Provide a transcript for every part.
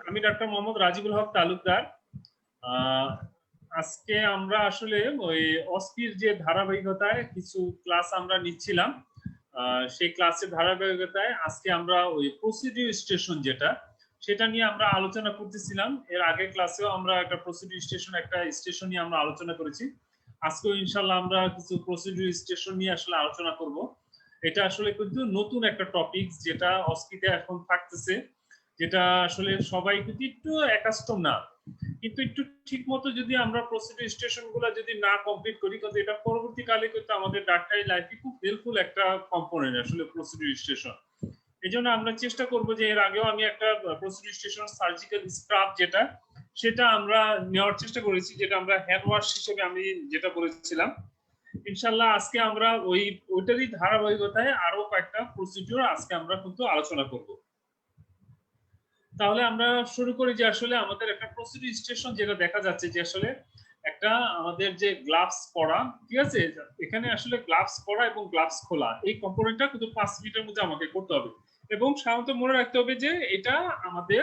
আমি ডাক্তার মোহাম্মদ রাজিবুল হক তালুকদার। আজকে আমরা আসলে ওই অস্কির যে ধারাবাহিকতায় কিছু ক্লাস আমরা নিচ্ছিলাম, সেই ক্লাসের ধারাবাহিকতায় আজকে আমরা ওই প্রসিডিউর স্টেশন যেটা সেটা নিয়ে আমরা আলোচনা করতেছিলাম। এর আগের ক্লাসেও আমরা একটা প্রসিডিউর স্টেশন নিয়ে আমরা আলোচনা করেছি। আজকেও ইনশাল্লাহ আমরা কিছু প্রসিডিউর স্টেশন নিয়ে আসলে আলোচনা করব। এটা আসলে কিন্তু নতুন একটা টপিক যেটা অস্কিতে এখন থাকতেছে, যেটা আসলে সবাই কিন্তু একটু অ্যাকাস্টম না, কিন্তু একটু ঠিক মতো যদি আমরা প্রসিডিউর স্টেশন গুলা যদি না কমপ্লিট করি, কিন্তু এটা পরবর্তীকালে কিন্তু আমাদের ডাক্তারি লাইফে খুব হেল্পফুল একটা কম্পোনেন্ট আসলে প্রসিডিউর স্টেশন। এই জন্য আমরা চেষ্টা করবো যে এর আগেও আমি একটা প্রসিডিউর স্টেশন সার্জিক্যাল স্ক্রাব যেটা সেটা আমরা নেওয়ার চেষ্টা করেছি, যেটা আমরা হ্যান্ড ওয়াশ হিসেবে আমি যেটা বলেছিলাম। ইনশাল্লাহ আজকে আমরা ওইটারই ধারাবাহিকতায় আরো কয়েকটা প্রসিডিউর আজকে আমরা কিন্তু আলোচনা করব। তাহলে আমরা শুরু করি যে আসলে আমাদের একটা প্রসিডিউর স্টেশন যেটা দেখা যাচ্ছে যে আসলে একটা আমাদের যে গ্লাভস পরা, ঠিক আছে, এখানে আসলে গ্লাভস পরা এবং গ্লাভস খোলা এই কম্পোনেন্টটা কিন্তু 5 মিনিটের মধ্যে আমাকে করতে হবে। এবং সাধারণত মনে রাখতে হবে যে এটা আমাদের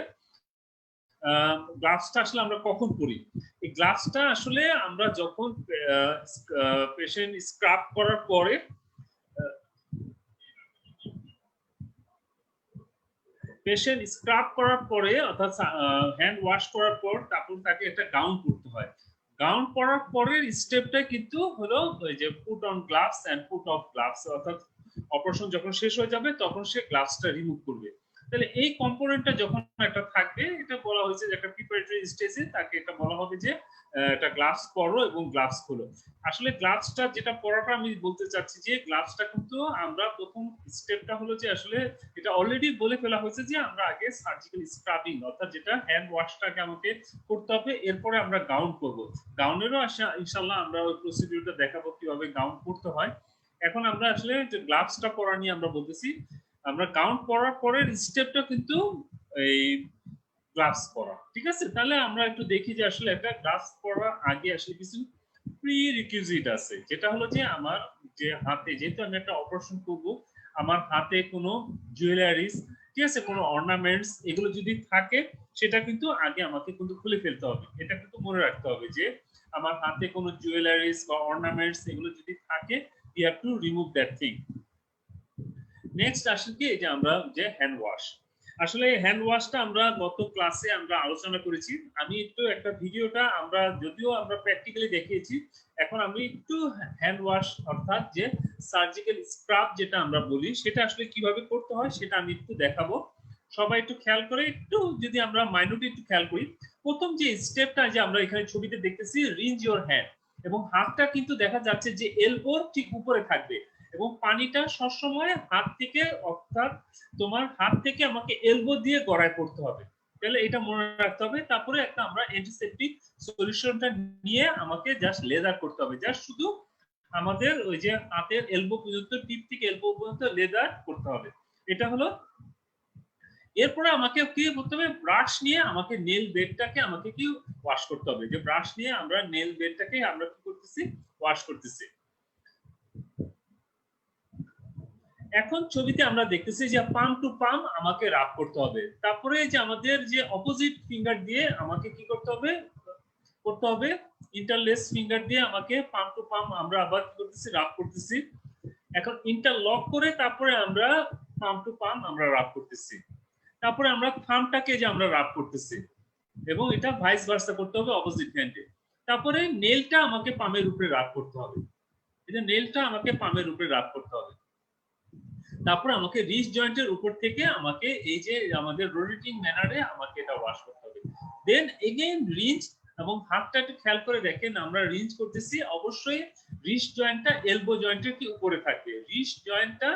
গ্লাভসটা আসলে আমরা কখন পরি। এই গ্লাভসটা আসলে আমরা যখন পেশেন্ট স্ক্রাব করার পরে অর্থাৎ হ্যান্ড ওয়াশ করার পর তারপর তাকে একটা গাউন পরতে হয়। গাউন পরার পরের স্টেপটা কিন্তু হলো ওই যে put on gloves and put off gloves, অর্থাৎ অপারেশন যখন শেষ হয়ে যাবে তখন সে গ্লাভসটা রিমুভ করবে। তাহলে এই কম্পোনেন্টটা যখন একটা থাকবে, এটা বলা হয়েছে যে একটা প্রিপারেটরি স্টেজে তাকে এটা বলা হবে যে একটা গ্লাভস পরো এবং গ্লাভস খোলো। আসলে গ্লাভসটা যেটা পরাটা আমি বলতে চাচ্ছি যে গ্লাভসটা কিন্তু আমরা প্রথম স্টেপটা হলো যে আসলে এটা অলরেডি বলে ফেলা হয়েছে যে আমরা আগে সার্জিক্যাল স্ক্রাবিং অর্থাৎ যেটা হ্যান্ড ওয়াশটাকে আমাকে করতে হবে, এরপরে আমরা গাউন করব। গাউনেরও ইনশাআল্লাহ আমরা ওই প্রসিডিউরটা দেখাবো কিভাবে গাউন করতে হয়। এখন আমরা আসলে যে গ্লাভসটা পরা নিয়ে আমরা বলতেছি, আমরা গাউন পরার পরের স্টেপটা কিন্তু এই গ্লাভস পরা, ঠিক আছে। তাহলে আমরা একটু দেখি যে আসলে একটা গ্লাভস পরা আগে আসলে কিছু প্রি রিকুইজিট আছে, যেটা হলো যে আমার যে হাতে, যেহেতু আমি একটা অপারেশন করব, আমার হাতে কোনো জুয়েলারিস, ঠিক আছে, কোনো অর্নামেন্টস এগুলো যদি থাকে সেটা কিন্তু আগে আমাকে কিন্তু খুলে ফেলতে হবে। এটা কিন্তু মনে রাখতে হবে যে আমার হাতে কোনো জুয়েলারিস বা অর্নামেন্টস এগুলো যদি থাকে, we have to remove that thing. Next আসলে কি যে আমরা যে হ্যান্ড ওয়াশ, আসলে হ্যান্ড ওয়াশটা আমরা গত ক্লাসে আমরা আলোচনা করেছি। আমি একটু একটা ভিডিওটা আমরা যদিও আমরা প্র্যাকটিক্যালি দেখিয়েছি, এখন আমি একটু হ্যান্ড ওয়াশ অর্থাৎ যে সার্জিক্যাল স্ক্রাব যেটা আমরা বলি সেটা আসলে কিভাবে করতে হয় সেটা আমি একটু দেখাবো। সবাই একটু খেয়াল করে, একটু যদি আমরা মাইনুটলি একটু খেয়াল করি, প্রথম যে স্টেপটা যে আমরা এখানে ছবিতে দেখতেছি রিঞ্জ ইওর হ্যান্ড, এবং হাতটা কিন্তু দেখা যাচ্ছে যে এলবোর ঠিক উপরে থাকবে এবং পানিটা সবসময় হাত থেকে, অর্থাৎ তোমার হাত থেকে আমাকে এলবো দিয়ে গড়ায় পড়তে হবে। তাহলে এটা মনে রাখতে হবে। তারপরে একটা আমরা অ্যান্টিসেপটিক সলিউশনটা নিয়ে আমাকে জাস্ট লেদার করতে হবে, জাস্ট শুধু আমাদের ওই যে হাতের এলবো পর্যন্ত, টিপ থেকে এলবো পর্যন্ত লেদার করতে হবে। এটা হলো। এরপরে আমাকে কি করতে হবে, ব্রাশ নিয়ে আমাকে নেল বেডটাকে আমাকে কি ওয়াশ করতে হবে, যে ব্রাশ নিয়ে আমরা নেল বেডটাকে আমরা কি করতেছি, ওয়াশ করতেছি। এখন ছবিতে আমরা দেখতেছি যে পাম টু পাম আমাকে রাব করতে হবে। তারপরে যে আমাদের যে অপোজিট ফিঙ্গার দিয়ে আমাকে কি করতে হবে ইন্টারলেস ফিঙ্গার দিয়ে আমাকে পাম টু পাম আমরা আবার কি করতেছি, রাব করতেছি। এখন ইন্টারলক করে তারপরে আমরা পাম টু পাম আমরা রাব করতেছি। তারপরে আমরা থামটাকে যে আমরা রাব করতেছি এবং এটা ভাইস ভার্সা করতে হবে অপোজিট হ্যান্ডে। তারপরে নেলটা আমাকে পামের উপরে রাব করতে হবে, এটা নেলটা আমাকে পামের উপরে রাব করতে হবে। তারপর আমাকে রিস্ট জয়েন্টের উপর থেকে আমাকে এই যে আমাদের রোটেটিং ম্যানারে আমাকে এটা ওয়াশ করতে হবে। দেন এগেইন রিঞ্জ, এবং হাতটা একটু খেয়াল করে দেখেন আমরা রিঞ্জ করতেছি, অবশ্যই রিস্ট জয়েন্টটা এলবো জয়েন্টের কি উপরে থাকবে, রিস্ট জয়েন্টটা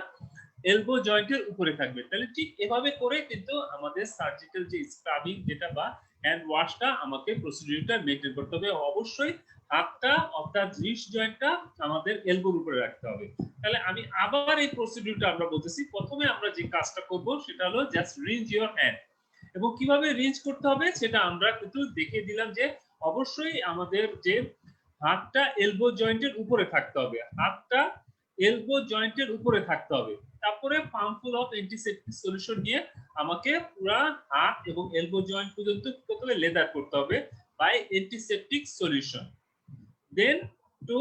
এলবো জয়েন্টের উপরে থাকবে। তাহলে ঠিক এভাবে করে কিন্তু আমাদের সার্জিক্যাল যে স্ক্রাবিং যেটা বা হ্যান্ড ওয়াশটা আমাকে প্রসিডিউরটা মেইনটেইন করতে হবে। অবশ্যই হাতটা অর্থাৎ রিস্ট জয়েন্টটা আমাদের এলবোর উপরে রাখতে হবে। তাহলে আমি আবার এই প্রসিডিউরটা আমরা বলতেছি, প্রথমে আমরা যে কাজটা করব সেটা হলো জাস্ট রিঞ্জ ইওর হ্যান্ড, এবং কিভাবে রিঞ্জ করতে হবে সেটা আমরা কিন্তু দেখিয়ে দিলাম যে অবশ্যই আমাদের যে হাতটা এলবো জয়েন্টের উপরে থাকতে হবে, হাতটা এলবো জয়েন্টের উপরে থাকতে হবে। তারপরে পাম্পফুল অফ অ্যান্টিসেপ্টিক সলিউশন নিয়ে আমাকে পুরা হাত এবং এলবো জয়েন্ট পর্যন্ত প্রথমে লেদার করতে হবে by antiseptic solution. Then to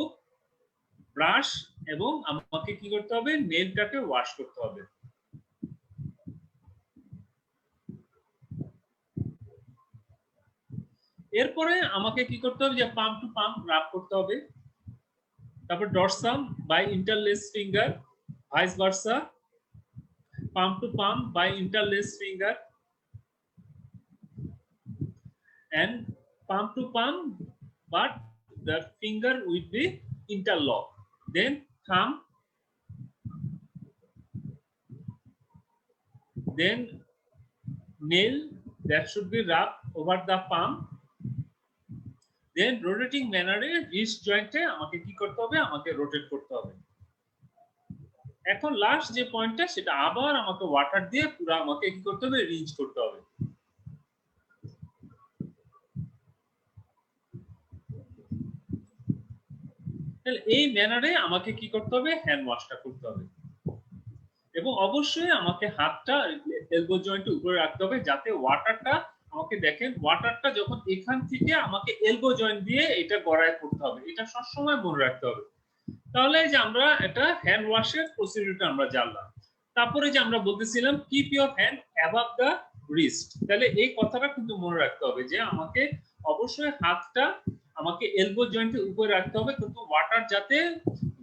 brush এবং আমাকে কি করতে হবে, নেলটাকে ওয়াশ করতে হবে। এরপরে আমাকে কি করতে হবে, যে পাম্প টু পাম্প রাব করতে হবে। তারপর dorsum by interlace finger, vice versa, palm to palm by interlaced finger and palm to palm, but the finger will be interlocked. Then thumb, then nail that should be rubbed over the palm. Then rotating manner wrist joint এ আমাকে কি করতে হবে, আমাকে rotate করতে হবে। এখন last যে পয়েন্টটা সেটা আবার আমাকে ওয়াটার দিয়ে পুরো আমাকে কি করতে হবে, রিঞ্জ করতে হবে। তাহলে এই ম্যানারে আমাকে কি করতে হবে, হ্যান্ড ওয়াশটা করতে হবে। এবং অবশ্যই আমাকে হাতটা এলবো জয়েন্টের উপরে রাখতে হবে, যাতে ওয়াটারটা আমাকে দেখেন, ওয়াটারটা যখন এখান থেকে আমাকে এলবো জয়েন্ট দিয়ে এটা গড়ায় করতে হবে, এটা সবসময় মনে রাখতে হবে। তাহলে যে আমরা এটা হ্যান্ড ওয়াশের প্রসিডিউরটা আমরা জানলাম। তারপরে যে আমরা বলতেছিলাম keep your hand above the wrist, তাহলে এই কথাটা কিন্তু মনে রাখতে হবে যে আমাকে অবশ্যই হাতটা আমাকে এলবো জয়েন্টের উপরে রাখতে হবে, কিন্তু ওয়াটার যাতে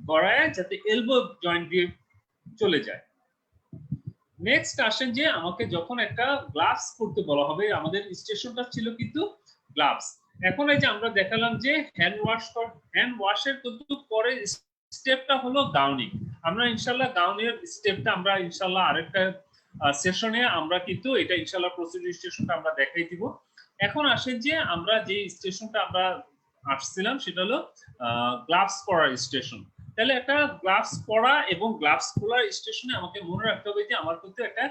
গড়ায় যাতে এলবো জয়েন্ট দিয়ে চলে যায়। নেক্সট আসেন যে আমাকে যখন একটা গ্লাভস পরতে বলা হবে, আমাদের স্টেশনটা ছিল কিন্তু গ্লাভস। এখন এই যে আমরা দেখালাম যে হ্যান্ড ওয়াশের কিন্তু পরে স্টেপটা হলো গাউনিং। আমরা ইনশাআল্লাহ গাউনের স্টেপটা আমরা ইনশাআল্লাহ আরেকটা সেশনে আমরা কিন্তু এটা ইনশাআল্লাহ প্রসিডিউর স্টেশনটা আমরা দেখাই দিব। এখন আসেন যে আমরা যে স্টেশনটা আমরা আসছিলাম সেটা হলো গ্লাভস পরার স্টেশন। তাহলে একটা গ্লাভস পরা এবং গ্লাভস খোলার স্টেশনে আমাকে মনে রাখতে হবে যে আমার কিন্তু একটা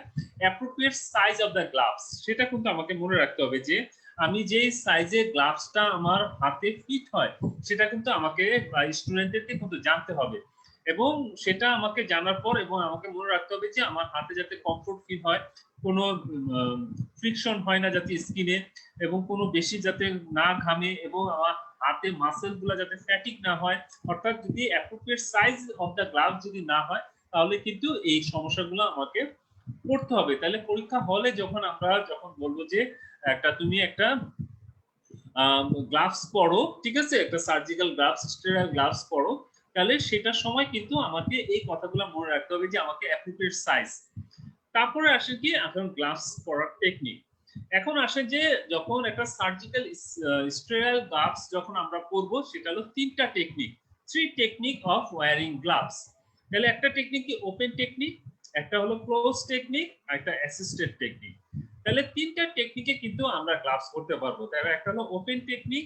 appropriate size of the gloves, সেটা কিন্তু আমাকে মনে রাখতে হবে যে আমি যে সাইজে গ্লাভসটা আমার হাতে ফিট হয় সেটা কিন্তু আমাকে স্টুডেন্টদেরকে কিন্তু জানতে হবে। এবং সেটা আমাকে জানার পর এবং আমাকে মনে রাখতে হবে যে আমার হাতে যাতে কমফোর্ট ফিল হয়, কোনো ফ্রিকশন হয় না যাতে স্কিনে, এবং কোনো বেশি যাতে না ঘামে, এবং আমার হাতে মাসেল গুলা যাতে ফ্যাটিক না হয়। অর্থাৎ যদি appropriate size of the gloves যদি না হয় তাহলে কিন্তু এই সমস্যাগুলো আমাকে পড়তে হবে। তাহলে পরীক্ষা হলে যখন আমরা যখন বলবো যে তুমি একটা গ্লাভস পরো, ঠিক আছে, একটা সার্জিক্যাল গ্লাভস, স্টেরাইল গ্লাভস পরো, তাহলে সেটার সময় কিন্তু আমাকে এই কথাগুলো মনে রাখতে হবে যে আমাকে অ্যাপ্রোপ্রিয়েট সাইজ। তারপরে আসে কি এখন গ্লাভস পরার টেকনিক। এখন আসে যে যখন একটা সার্জিক্যাল স্টেরাইল গ্লাভস যখন আমরা পরবো সেটা হলো তিনটা technique, 3 technique of wearing gloves. তাহলে একটা টেকনিক কি ওপেন টেকনিক, একটা হলো ক্লোজ টেকনিক, আর একটা অ্যাসিস্টেড টেকনিক। তাহলে তিনটা টেকনিকে কিন্তু আমরা গ্লাভস করতে পারবো। তাহলে একটা হলো ওপেন টেকনিক,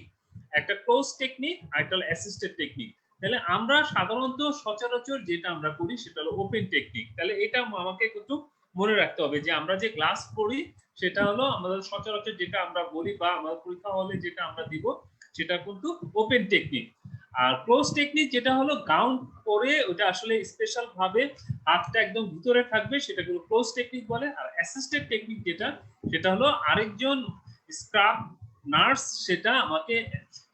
একটা ক্লোজ টেকনিক, আর একটা হলো অ্যাসিস্টেড টেকনিক। তাহলে আমরা সাধারণত সচরাচর যেটা আমরা করি সেটা হলো ওপেন টেকনিক। তাহলে এটা আমাকে কিন্তু মনে রাখতে হবে যে আমরা যে গ্লাভস পরি সেটা হলো আমাদের সচরাচর যেটা আমরা বলি বা আমাদের পরীক্ষা হলে যেটা আমরা দিব সেটা কিন্তু ওপেন টেকনিক। আর ক্লোজ টেকনিক যেটা হলো গাউন পরে ওটা আসলে স্পেশাল ভাবে হাতটা একদম ভিতরে থাকবে, সেটা হলো ক্লোজ টেকনিক বলে। আর অ্যাসিস্টেড টেকনিক যেটা সেটা হলো আরেকজন স্ক্রাব নার্স সেটা আমাকে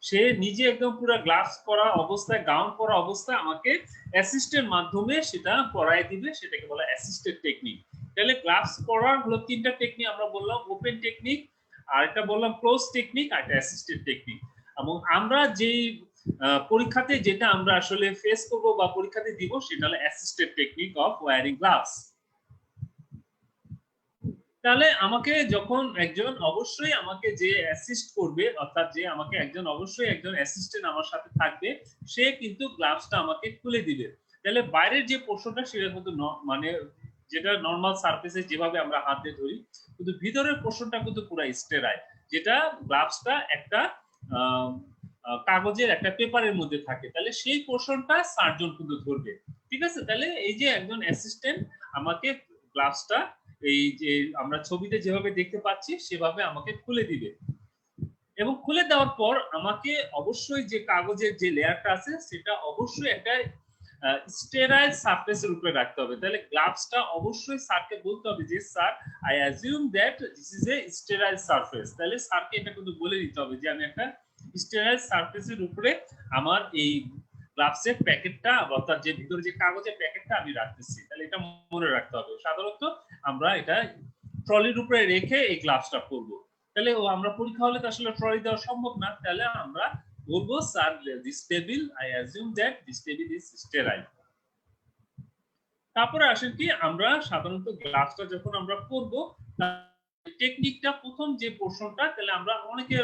সে নিজে একদম পুরো গ্লাভস পরা অবস্থায় গাউন পরা অবস্থায় আমাকে অ্যাসিস্টের মাধ্যমে সেটা পরায় দিবে, সেটাকে বলা অ্যাসিস্টেড টেকনিক। তাহলে গ্লাভস পরার হলো তিনটা টেকনিক আমরা বললাম, ওপেন টেকনিক, আর একটা বললাম ক্লোজ টেকনিক, আর একটা অ্যাসিস্টেড টেকনিক। এবং আমরা যেই পরীক্ষাতে যেটা আমরা আসলে ফেস করব বা পরীক্ষাতে দিব সেটা হলো assisted technique of wearing gloves. তাহলে আমাকে যখন একজন অবশ্যই আমাকে যে অ্যাসিস্ট করবে, অর্থাৎ যে আমাকে একজন অবশ্যই একজন অ্যাসিস্ট্যান্ট আমার সাথে থাকবে, সে কিন্তু গ্লাভসটা আমাকে খুলে দিবে। তাহলে বাইরের যে পোর্শনটা সেটা কিন্তু মানে যেটা নরমাল সারফেসে যেভাবে আমরা হাতে ধরি, কিন্তু ভিতরের পোর্শনটা কিন্তু পুরো স্টেরাইল, যেটা গ্লাভসটা একটা কাগজের একটা পেপারের মধ্যে থাকে। তাহলে সেই পোর্শনটা সার্জন কিন্তু ধরবে, ঠিক আছে। তাহলে এই যে একজন অ্যাসিস্ট্যান্ট আমাকে গ্লাভসটা এই যে আমরা ছবিতে যেভাবে দেখতে পাচ্ছি সেভাবে আমাকে খুলে দিবে, এবং খুলে দেওয়ার পর আমাকে অবশ্যই যে কাগজের যে লেয়ারটা আছে সেটা অবশ্যই একটা স্টেরাইল সারফেসের উপরে রাখতে হবে। তাহলে গ্লাভসটা অবশ্যই স্যারকে বলতে হবে যে sir I assume that this is a sterile surface. তাহলে স্যারকে এটা কিন্তু বলে দিতে হবে যে আমি একটা স্টেরাইল সারফেসের উপরে আমার এই গ্লাভসের প্যাকেটটা অর্থাৎ যে ভিতরে যে কাগজের প্যাকেটটা আমি রাখতেছি। তাহলে এটা মনে রাখতে হবে। সাধারণত আমরা এটা ট্রলির উপরে রেখে এই গ্লাভসটা পরবো। তাহলে আমরা পরীক্ষা হলে তো আসলে ট্রলি দেওয়া সম্ভব না। তাহলে আমরা বলবো sir this table I assume that this table is sterile. তারপরে আসেন কি আমরা সাধারণত গ্লাভসটা যখন আমরা পরবো টেকনিকটা প্রথম যে পোরশনটা তাহলে আমরা অনেকে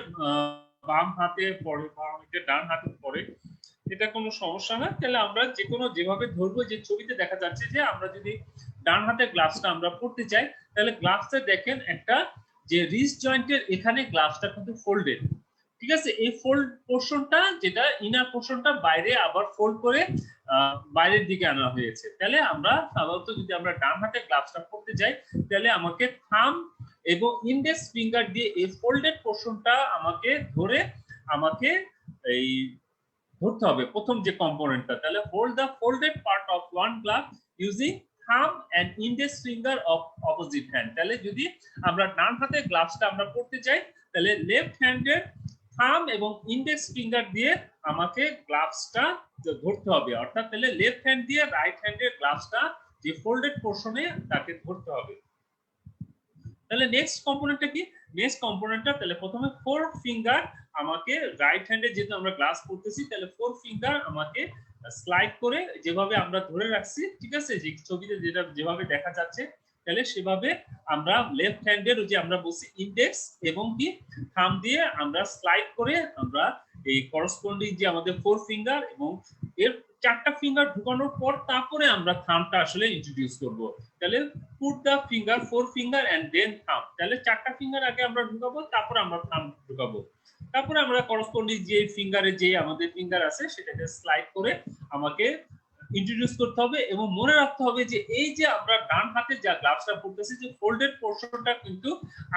বাম হাতে পরে বা অনেকে ডান হাতে পরে, এটা কোনো সমস্যা না। তাহলে আমরা যে কোনো যেভাবে ধরবো, যে ছবিতে দেখা যাচ্ছে যে আমরা যদি ডান হাতে গ্লাভসটা আমরা পরতে চাই তাহলে গ্লাভসটা দেখেন একটা যে রিস্ট জয়েন্টের এখানে গ্লাভসটা কিন্তু ফোল্ডেড, ঠিক আছে। এই ফোল্ড পোরশনটা যেটা ইনার পোরশনটা বাইরে আবার ফোল্ড করে বাইরের দিকে আনা হয়েছে। তাহলে আমরা সাধারণত যদি আমরা ডান হাতে গ্লাভসটা পরতে যাই তাহলে আমাকে থাম্ব এবং ইন্ডেক্স ফিঙ্গার দিয়ে এই ফোল্ডেড পোরশনটা আমাকে ধরে আমাকে এই ধরতে হবে প্রথম যে কম্পোনেন্টটা। তাহলে hold the folded part of one glove using thumb and index finger of opposite hand. তাহলে যদি আমরা ডান হাতে গ্লাভসটা আমরা পরতে চাই তাহলে লেফট হ্যান্ডের থাম্ব এবং ইন্ডেক্স ফিঙ্গার দিয়ে আমাকে গ্লাভসটা ধরতে হবে, অর্থাৎ তাহলে লেফট হ্যান্ড দিয়ে রাইট হ্যান্ডের গ্লাভসটা যে ফোল্ডেড পোরশনে তাকে ধরতে হবে। তাহলে নেক্সট কম্পোনেন্টটা কি? নেক্সট কম্পোনেন্টটা তাহলে প্রথমে ফোর ফিঙ্গার আমাকে রাইট হ্যান্ডে যেহেতু আমরা গ্লাভস পরতেছি তাহলে ফোর ফিঙ্গার আমাকে স্লাইড করে যেভাবে আমরা ধরে রাখছি, ঠিক আছে, যে ছবিতে যেটা যেভাবে দেখা যাচ্ছে তাহলে সেভাবে আমরা লেফট হ্যান্ডের যে আমরা বলছি ইন্ডেক্স এবং কি থাম্ব দিয়ে আমরা স্লাইড করে আমরা এই করসপন্ডিং যে আমাদের ফোর ফিঙ্গার এবং এর চারটা ফিঙ্গার ঢুকানোর পর তারপরে আমরা থাম্বটা আসলে ইন্ট্রোডিউস করব। তাহলে put the finger four finger and then thumb. তাহলে চারটা ফিঙ্গার আগে আমরা ঢুকাবো, তারপরে আমরা থাম্ব ঢুকাবো। তারপরে আমরা করসপন্ডিং যে ফিঙ্গারে যে আমাদের ফিঙ্গার আছে সেটাকে স্লাইড করে আমাকে ইন্ট্রোডিউস করতে হবে। এবং মনে রাখতে হবে যে এই যে আমরা ডান হাতে যা গ্লাভসটা পরতেছি যে ফোল্ডেড পোরশনটা কিন্তু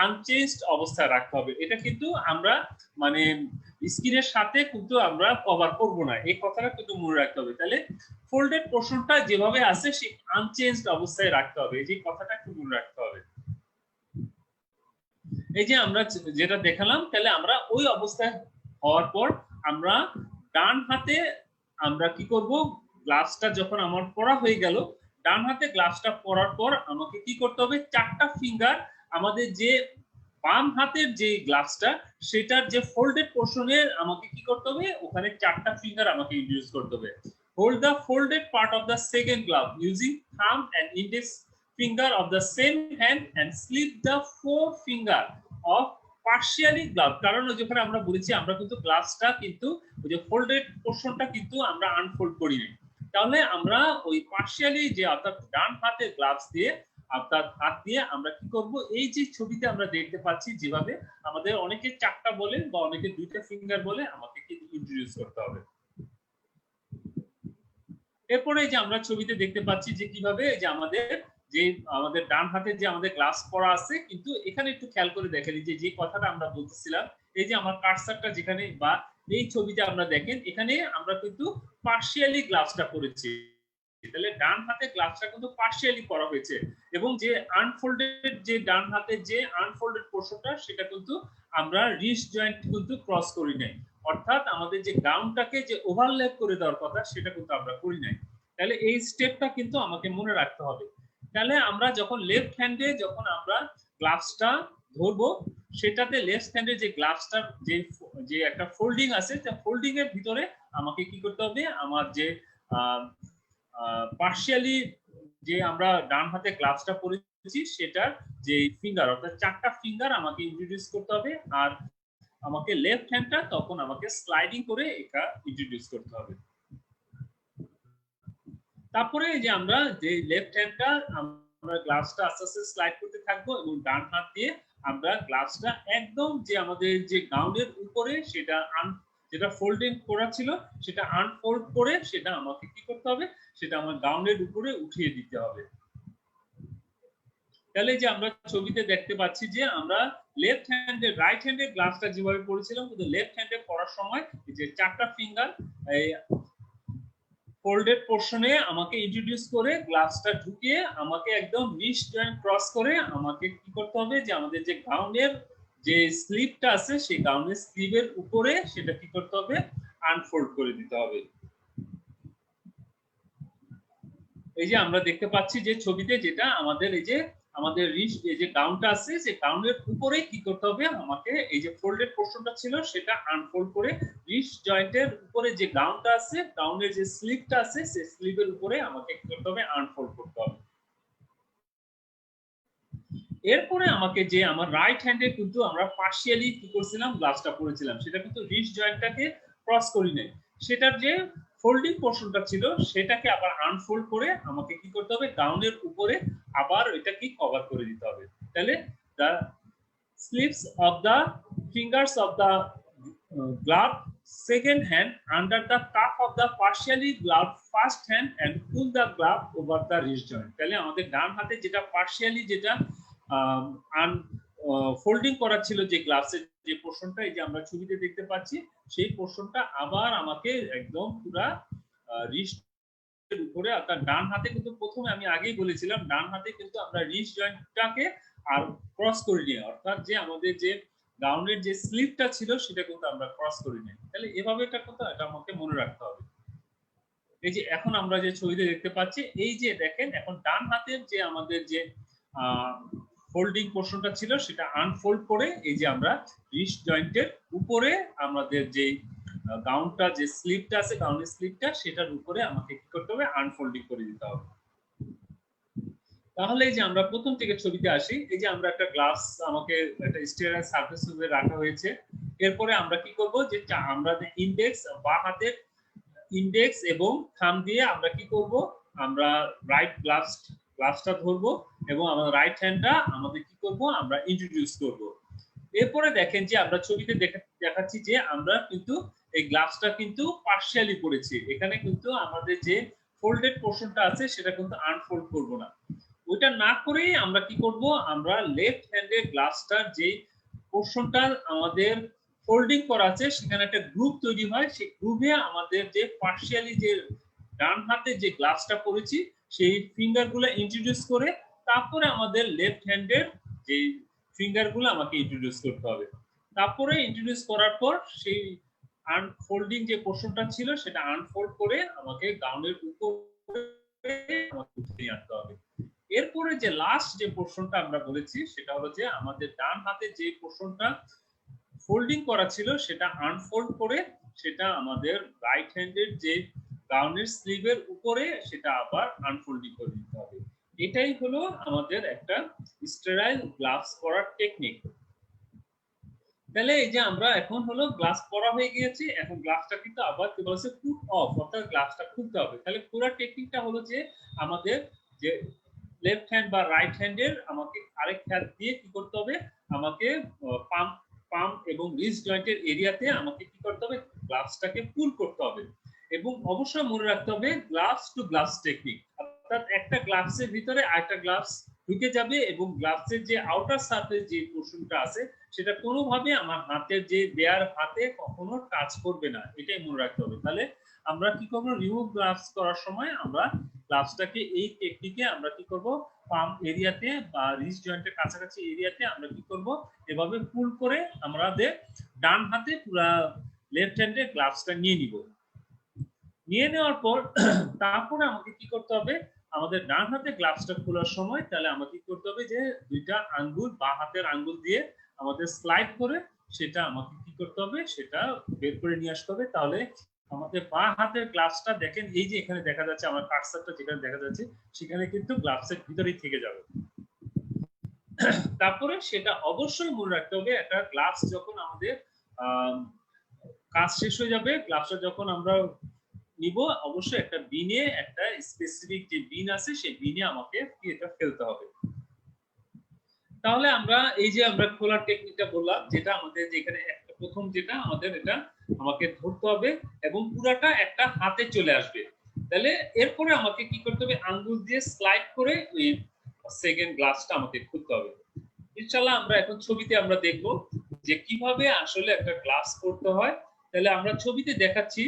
আনচেঞ্জড অবস্থায় রাখতে হবে। এটা কিন্তু আমরা মানে স্ক্রিনের সাথে কিন্তু আমরা কভার করব না, এই কথাটা কিন্তু মনে রাখতে হবে। তাহলে ফোল্ডেড পোরশনটা যেভাবে আছে সেই আনচেঞ্জড অবস্থায় রাখতে হবে, এই যে কথাটা একটু মনে রাখতে হবে। এই যে আমরা যেটা দেখালাম তাহলে আমরা ওই অবস্থায় হওয়ার পর আমরা ডান হাতে আমরা কি করব, গ্লাভসটা যখন আমার পরা হয়ে গেল, ডান হাতে গ্লাভসটা পরার পর আমাকে কি করতে হবে, চারটা ফিঙ্গার আমাদের যে বাম হাতের যে গ্লাভসটা সেটার যে ফোল্ডেড পোরশনে আমাকে কি করতে হবে, ওখানে চারটা ফিঙ্গার আমাকে ইউজ করতে হবে। Hold the folded part of the second glove using thumb and index finger of the same hand and slip the four finger of partially glove। কারণ যেখানে আমরা বলেছি আমরা কিন্তু গ্লাভসটা কিন্তু ওই যে ফোল্ডেড পোরশনটা কিন্তু আমরা আনফোল্ড করি না, তাহলে আমরা ওই পার্শিয়ালি যে অর্থাৎ ডান হাতে গ্লাভস দিয়ে অর্থাৎ হাত দিয়ে আমরা কি করব, এই যে ছবিতে আমরা দেখতে পাচ্ছি যেভাবে আমাদের অনেকে চারটা বলে বা অনেকে দুইটা ফিঙ্গার বলে, আমাকে কি ইন্ট্রোডিউস করতে হবে। এরপরে যে আমরা ছবিতে দেখতে পাচ্ছি যে কিভাবে যে আমাদের ডান হাতে যে আমাদের গ্লাভস পরা আছে, কিন্তু এখানে একটু খেয়াল করে দেখেন যে কথাটা আমরা বলতেছিলাম, এই যে আমার কার্সারটা যেখানে বা এই ছবিতে আমরা দেখেন এখানে আমরা কিন্তু পার্শিয়ালি গ্লাভসটা পরেছি। তাহলে ডান হাতে গ্লাভসটা কিন্তু পার্শিয়ালি পরা হয়েছে এবং যে আনফোল্ডেড যে ডান হাতের যে আনফোল্ডেড পোরশনটা সেটা কিন্তু আমরা রিস্ট জয়েন্ট কিন্তু ক্রস করি নাই, অর্থাৎ আমাদের যে গাউনটাকে যে ওভারল্যাপ করে দেওয়ার কথা সেটা কিন্তু আমরা করি নাই। তাহলে এই স্টেপটা কিন্তু আমাকে মনে রাখতে হবে। তাহলে আমরা যখন লেফট হ্যান্ডে যখন আমরা গ্লাভসটা ধরবো সেটাতে লেফট হ্যান্ডে যে গ্লাভসটার যে একটা ফোল্ডিং আছে সেই ফোল্ডিং এর ভিতরে আমাকে কি করতে হবে, আমার যে পার্শিয়ালি যে আমরা ডান হাতে গ্লাভসটা পরেছি সেটার যে ফিঙ্গার অর্থাৎ চারটা ফিঙ্গার আমাকে ইন্ট্রোডিউস করতে হবে, আর আমাকে লেফট হ্যান্ডটা তখন আমাকে স্লাইডিং করে এটা ইন্ট্রোডিউস করতে হবে। তারপরে যে আমরা যে লেফট হ্যান্ডটা আমরা গ্লাভসটা আস্তে আস্তে স্লাইড করতে থাকবো এবং ডান হাত দিয়ে আমরা গ্লাভসটা একদম যে আমাদের যে গাউনের উপরে সেটা যেটা ফোল্ডিং করা ছিল সেটা আনফোল্ড করে সেটা আমাকে কি করতে হবে, সেটা আমার গাউনের উপরে উঠিয়ে দিতে হবে। তাহলে যে আমরা ছবিতে দেখতে পাচ্ছি যে আমরা লেফট হ্যান্ডে রাইট হ্যান্ডে গ্লাভসটা যেভাবে পরেছিলাম কিন্তু লেফট হ্যান্ডে পরার সময় যে চারটা ফিঙ্গার ফোল্ডেড পোর্শনে আমাকে ইন্ট্রোডিউস করে গ্লাভসটা ঢুকিয়ে আমাকে একদম রিস্ট জয়েন্ট ক্রস করে আমাকে কি করতে হবে যে আমাদের যে গাউনের যে স্লিভটা আছে সেই গাউনের স্লিভের উপরে সেটা কি করতে হবে আনফোল্ড করে দিতে হবে। এই যে আমরা দেখতে পাচ্ছি যে ছবিতে যেটা আমাদের এই যে আমাদের রিস্ট এই যে গাউনটা আছে যে গাউনের উপরে কি করতে হবে আমাকে এই যে ফোল্ডেড পোর্শনটা ছিল সেটা আনফোল্ড করে রিস্ট জয়েন্টের উপরে যে গাউনটা আছে গাউনের যে স্লিভটা আছে সেই স্লিভের উপরে আমাকে কি করতে হবে আনফোল্ড করতে হবে। এরপরে আমাকে যে আমার রাইট হ্যান্ডে কিন্তু আমরা পার্শিয়ালি কি করছিলাম গ্লাভসটা পরেছিলাম সেটা কিন্তু রিস্ট জয়েন্টটাকে ক্রস করি নাই, সেটার যে ফোল্ডিং পোর্শনটা ছিল সেটাকে আবার আনফোল্ড করে আমাকে কি করতে হবে গাউনের উপরে আবার এটা কি কভার করে দিতে হবে। তাহলে the sleeves of the fingers of the glove second hand under the cuff of the partially gloved first hand and pull the glove over the wrist joint। তাহলে আমাদের ডান হাতে যেটা পার্শিয়ালি যেটা ফোল্ডিং করা ছিল যে গ্লাভসের যে পোর্শনটা এই যে আমরা ছবিতে দেখতে পাচ্ছি সেই পোর্শনটা আবার আমাকে একদম পুরা রিস্টের উপরে অর্থাৎ ডান হাতে কিন্তু প্রথমে আমি আগেই বলেছিলাম ডান হাতে কিন্তু আমরা রিস্ট জয়েন্টটাকে আর ক্রস করি নি, অর্থাৎ যে আমাদের যে গাউনের যে স্লিভটা ছিল সেটা কিন্তু আমরা ক্রস করি নি। তাহলে এভাবে এটা কথা এটা আমাকে মনে রাখতে হবে। এই যে এখন আমরা যে ছবিতে দেখতে পাচ্ছি এই যে দেখেন এখন ডান হাতের যে আমাদের যে ফোল্ডিং পোর্শনটা ছিল সেটা আনফোল্ড করে এই যে আমরা রিস্ট জয়েন্টের উপরে আমাদের যে গাউনটা যে স্লিভটা আছে গাউনের স্লিভটা সেটার উপরে আমাকে কি করতে হবে আনফোল্ডিং করে দিতে হবে। তাহলে এই যে আমরা প্রথম থেকে ছবিতে আসি, এই যে আমরা একটা গ্লাস আমাকে একটা স্টেরাইল সারফেস উপরে রাখা হয়েছে। এরপরে আমরা কি করব যে আমরা ইন্ডেক্স বা হাতের ইন্ডেক্স এবং থাম্ব দিয়ে আমরা কি করব আমরা রাইট গ্লাভসটা ধরবো এবং আমাদের রাইট হ্যান্ডটা আমাদের কি করব আমরা ইন্ট্রোডিউস করব। এরপরে দেখেন যে আমরা ছবিতে দেখাচ্ছি যে আমরা কিন্তু এই গ্লাভসটা কিন্তু পার্শিয়ালি পড়েছি, এখানে কিন্তু আমাদের যে ফোল্ডেড পোর্শনটা আছে সেটা কিন্তু আনফোল্ড করব না, ওইটা না করেই আমরা কি করব আমরা লেফট হ্যান্ডের গ্লাভসটার যে পোর্শনটা আমাদের ফোল্ডিং করা আছে সেখানে একটা গ্রুপ তৈরি হয়, সেই গ্রুপে আমাদের যে পার্শিয়ালি যে ডান হাতে যে গ্লাভসটা পরেছি সেই ফিঙ্গার গুলো ইন্ট্রোডিউস করে তারপরে আমাদের লেফট হ্যান্ডের যে ফিঙ্গার গুলো আমাকে ইন্ট্রোডিউস করতে হবে। তারপরে ইন্ট্রোডিউস করার পর সেই আনফোল্ডিং যে পোর্শনটা ছিল সেটা আনফোল্ড করে আমাকে গাউনের উপরে আমাকে উঠিয়ে আনতে হবে। এরপরে যে লাস্ট যে পোর্শনটা আমরা বলেছি সেটা হলো যে আমাদের ডান হাতে যে পোর্শনটা ফোল্ডিং করা ছিল সেটা আনফোল্ড করে সেটা আমাদের রাইট হ্যান্ডের যে গাউনের স্লিভের উপরে সেটা আবার আনফোল্ডিং করে দিতে হবে। এটাই হলো আমাদের একটা স্টেরাইল গ্লাভস পরার টেকনিক। তাহলে এই যে আমরা এখন হলো গ্লাভস পরা হয়ে গিয়েছে, এখন গ্লাভসটা কিন্তু আবার কি বলছে পুট অফ অর্থাৎ গ্লাভসটা খুলতে হবে। তাহলে পুরো টেকনিকটা হলো যে আমাদের যে লেফট হ্যান্ড বা রাইট হ্যান্ডের আমাকে আরেক হাত দিয়ে কি করতে হবে আমাকে পাম এবং রিস্ট জয়েন্টের এরিয়াতে আমাকে কি করতে হবে গ্লাভসটাকে পুল করতে হবে এবং অবশ্যই মনে রাখতে হবে গ্লাভস টু গ্লাভস টেকনিক, অর্থাৎ একটা গ্লাভসের ভিতরে আরেকটা গ্লাভস ঢুকে যাবে এবং গ্লাভসের যে আউটার সারফেস যে পোর্শনটা আছে সেটা কোনোভাবে আমার হাতের যে বেয়ার হাতে কখনো টাচ করবে না, এটাই মনে রাখতে হবে। তাহলে আমরা কি করব রিমুভ গ্লাভস করার সময় আমরা গ্লাভসটাকে এই টেকনিকে আমরা কি করব পাম এরিয়াতে বা রিস্ট জয়েন্টের কাছাকাছি এরিয়াতে আমরা কি করব এভাবে পুল করে আমাদের ডান হাতে পুরো লেফট হ্যান্ডে গ্লাভসটা নিয়ে নিব। নিয়ে নেওয়ার পর তারপরে আমাকে কি করতে হবে আমাদের ডান হাতে গ্লাভসটা খোলার সময় তাহলে আমাকে কি করতে হবে যে দুইটা আঙ্গুল বা হাতের আঙ্গুল দিয়ে আমাদের স্লাইড করে সেটা আমাকে কি করতে হবে সেটা বের করে নিয়ে আসতে হবে। তাহলে আমাদের বাঁ হাতের গ্লাভসটা দেখেন এই যে এখানে দেখা যাচ্ছে আমার কার্সারটা যেখানে দেখা যাচ্ছে সেখানে কিন্তু গ্লাভসের ভিতরেই থেকে যাবে। তারপরে সেটা অবশ্যই মনে রাখতে হবে একটা গ্লাভস যখন আমাদের কাজ শেষ হয়ে যাবে গ্লাভসটা যখন আমরা নিব অবশ্যই একটা বিনে একটা স্পেসিফিক যে বিন আছে সেই বিনে আমাকে এটা ফেলতে হবে। তাহলে আমরা এই যে আমরা খোলার টেকনিকটা বললাম যেটা আমাদের যেখানে একটা প্রথম যেটা আমাদের এটা আমাকে ধরতে হবে এবং পুরাটা একটা হাতে চলে আসবে। তাহলে এরপরে আমাকে কি করতে হবে আঙ্গুল দিয়ে স্লাইড করে ওই সেকেন্ড গ্লাসটা আমাকে খুলতে হবে। ইনশাআল্লাহ আমরা এখন ছবিতে আমরা দেখব যে কিভাবে আসলে একটা গ্লাস করতে হয়। তাহলে আমরা ছবিতে দেখাচ্ছি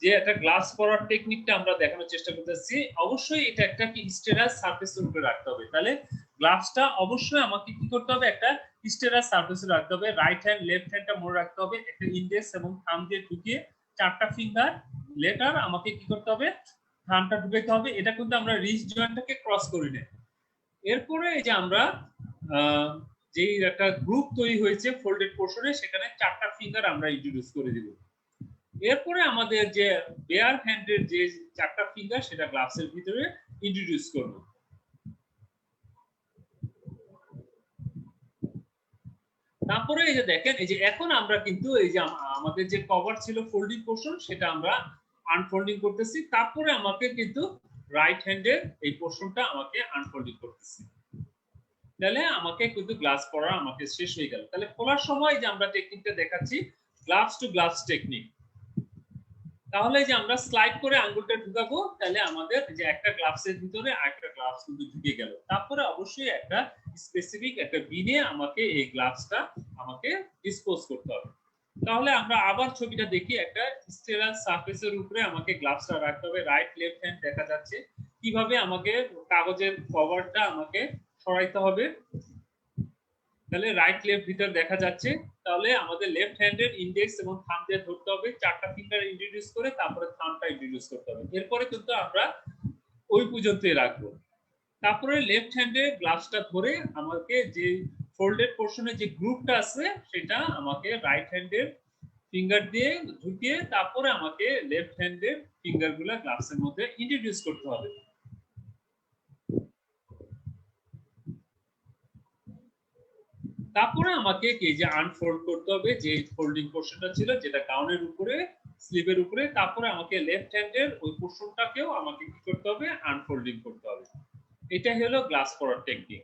যে একটা গ্লাভস পরার টেকনিকটা আমরা দেখানোর চেষ্টা করতেছি, অবশ্যই এটা একটা কি স্টেরাস সারফেসের উপরে রাখতে হবে। তাহলে গ্লাভসটা অবশ্যই আমাকে কি করতে হবে, একটা স্টেরাস সারফেসে রাখতে হবে। রাইট হ্যান্ড লেফট হ্যান্ডটা মনে রাখতে হবে, একটা ইন্ডেক্স এবং থাম্ব দিয়ে ঢুকিয়ে 4টা ফিঙ্গার লেটার আমাকে কি করতে হবে, থাম্বটা ঢুকাইতে হবে। এটা কিন্তু আমরা রিস্ট জয়েন্টটাকে ক্রস করি না। এরপরে এই যে আমরা যেই একটা গ্রুপ তৈরি হয়েছে ফোল্ডেড পোর্শনে, সেখানে 4টা ফিঙ্গার আমরা ইন্ট্রোডিউস করে দিব। এরপরে আমাদের যে বেয়ার হ্যান্ডের যে 4টা ফিঙ্গার, সেটা গ্লাভসের ভিতরে ইন্ট্রোডিউস করব। তারপরে এই যে দেখেন, এই যে এখন আমরা কিন্তু এই যে আমাদের যে কভার ছিল ফোল্ডিং পোর্শন, সেটা আমরা আনফোল্ডিং করতেছি। তারপরে আমাকে কিন্তু রাইট হ্যান্ডের এই পোর্শনটা আমাকে আনফোল্ডিং করতেছি। তাহলে আমাকে কিন্তু গ্লাভস পরা আমাকে শেষ হয়ে গেল। তাহলে খোলার সময় যে আমরা টেকনিকটা দেখাচ্ছি, গ্লাভস টু গ্লাভস টেকনিক। তাহলে যে আমরা স্লাইড করে আঙ্গুলটা ঢুকাবো, তাহলে আমাদের যে একটা গ্লাভসের ভিতরে আরেকটা গ্লাভস কিন্তু ঢুকে গেল। তারপরে অবশ্যই একটা স্পেসিফিক একটা বিনে আমাকে এই গ্লাভসটা আমাকে ডিসপোজ করতে হবে। তাহলে আমরা আবার ছবিটা দেখি, একটা স্টেরাল সারফেসের উপরে আমাকে গ্লাভসটা রাখতে হবে। রাইট লেফট হ্যান্ড দেখা যাচ্ছে, কিভাবে আমাকে কাগজের কভারটা আমাকে সরাইতে হবে। তাহলে রাইট লেফট ভিতর দেখা যাচ্ছে। তাহলে আমাদের লেফট হ্যান্ডের ইন্ডেক্স এবং থাম্ব দিয়ে ধরতে হবে, 4টা ফিঙ্গার ইন্ট্রোডিউস করে তারপরে থাম্বটা ইন্ট্রোডিউস করতে হবে। এরপরে কিন্তু আমরা ওই পর্যন্তই রাখবো। তারপরে লেফট হ্যান্ডে গ্লাভসটা ধরে আমাকে যে ফোল্ডেড পোর্শনে যে গ্রুপটা আছে, সেটা আমাকে রাইট হ্যান্ডের ফিঙ্গার দিয়ে ঢুকিয়ে তারপরে আমাকে লেফট হ্যান্ডের ফিঙ্গারগুলো গ্লাভসের মধ্যে ইন্ট্রোডিউস করতে হবে। তারপরে আমাকে কি যে আনফোল্ড করতে হবে, যে ফোল্ডিং পোর্শনটা ছিল যেটা গাউনের উপরে স্লিভের উপরে, তারপরে আমাকে লেফট হ্যান্ডের ওই পোর্শনটাকেও আমাকে কি করতে হবে, আনফোল্ডিং করতে হবে। এটাই হলো গ্লাভস পরার টেকনিক।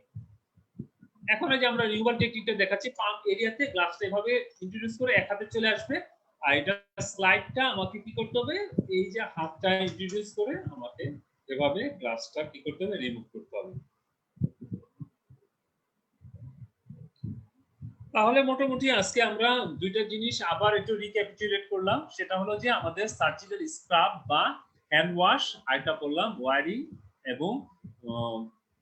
এখন এই যে আমরা রিমুভাল টেকনিকটা দেখাচ্ছি, পাম্প এরিয়াতে গ্লাভসটা এভাবে ইন্ট্রোডিউস করে এক হাতে চলে আসবে, আর এটা স্লাইডটা আমাকে কি করতে হবে, এই যে হাতটা ইন্ট্রোডিউস করে আমাকে এভাবে গ্লাভসটা কি করতে হবে, রিমুভ করতে হবে। তাহলে মোটামুটি আজকে আমরা দুইটা জিনিস আবার একটু রিক্যাপিচুলেট করলাম। সেটা হলো যে আমাদের সার্জিক্যাল স্ক্রাব বা হ্যান্ড ওয়াশ, আরেকটা বললাম ওয়ারিং, এবং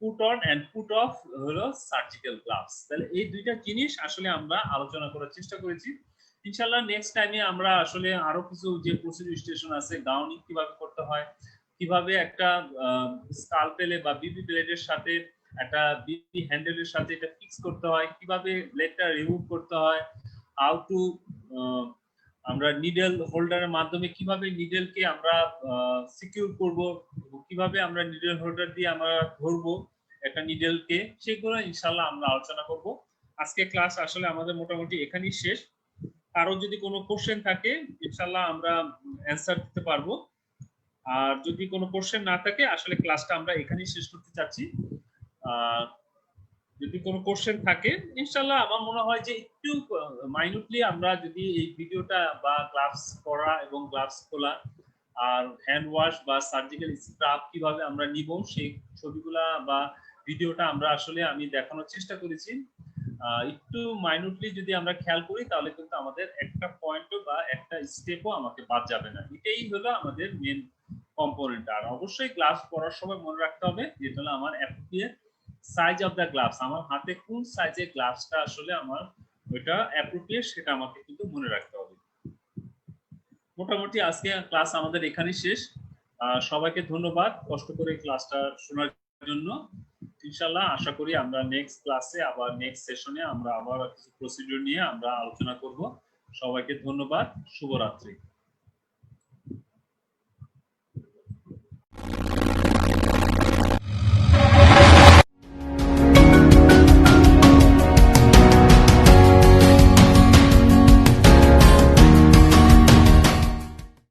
put on and put off হলো সার্জিক্যাল গ্লাভস। তাহলে এই দুইটা জিনিস আসলে আমরা আলোচনা করার চেষ্টা করেছি। ইনশাআল্লাহ নেক্সট টাইমে আমরা আসলে আরো কিছু যে প্রসিডিউর আছে, গাউনিং কিভাবে করতে হয়, কিভাবে একটা স্কালপেলে বা বিবি ব্লেডের সাথে একটা বিবি হ্যান্ডেলের সাথে এটা ফিক্স করতে হয়, কিভাবে ব্লেডটা রিমুভ করতে হয়, হাউ টু আমরা নিডল হোল্ডারের মাধ্যমে কিভাবে নিডলকে আমরা সিকিউর করব, কিভাবে আমরা নিডল হোল্ডার দিয়ে আমরা ধরবো একটা নিডলকে, সেগুলো ইনশাআল্লাহ আমরা আলোচনা করব। আজকে ক্লাস আসলে আমাদের মোটামুটি এখানেই শেষ। কারো যদি কোনো কোশ্চেন থাকে ইনশাআল্লাহ আমরা অ্যানসার দিতে পারবো, আর যদি কোনো কোশ্চেন না থাকে আসলে ক্লাসটা আমরা এখানেই শেষ করতে চাচ্ছি। যদি কোনো কোশ্চেন থাকে ইনশাআল্লাহ আমার মনে হয় যে একটু মাইনুটলি আমরা যদি এই ভিডিওটা বা গ্লাভস পরা এবং গ্লাভস খোলা আর হ্যান্ড ওয়াশ বা সার্জিক্যাল স্ক্রাব কিভাবে আমরা নিব, সেই ছবিগুলা বা ভিডিওটা আমরা আসলে আমি দেখানোর চেষ্টা করেছি। একটু মাইনুটলি যদি আমরা খেয়াল করি তাহলে কিন্তু আমাদের একটা পয়েন্টও বা একটা স্টেপও আমাকে বাদ যাবে না। এটাই হলো আমাদের মেন কম্পোনেন্ট। আর অবশ্যই গ্লাভস পরার সময় মনে রাখতে হবে যেটা হলো আমার appropriate size of the gloves, আমার হাতে কোন সাইজের গ্লাভসটা আসলে আমার ওইটা অ্যাপ্রোপ্রিয়েট সেটা আমাকে কিন্তু মনে রাখতে হবে। মোটামুটি আজকে ক্লাস আমাদের এখানেই শেষ। সবাইকে ধন্যবাদ কষ্ট করে ক্লাসটা শোনার জন্য। ইনশাআল্লাহ আশা করি আমরা নেক্সট ক্লাসে আবার নেক্সট সেশনে আমরা আবার কিছু প্রসিডিউর নিয়ে আমরা আলোচনা করব। সবাইকে ধন্যবাদ, শুভরাত্রি।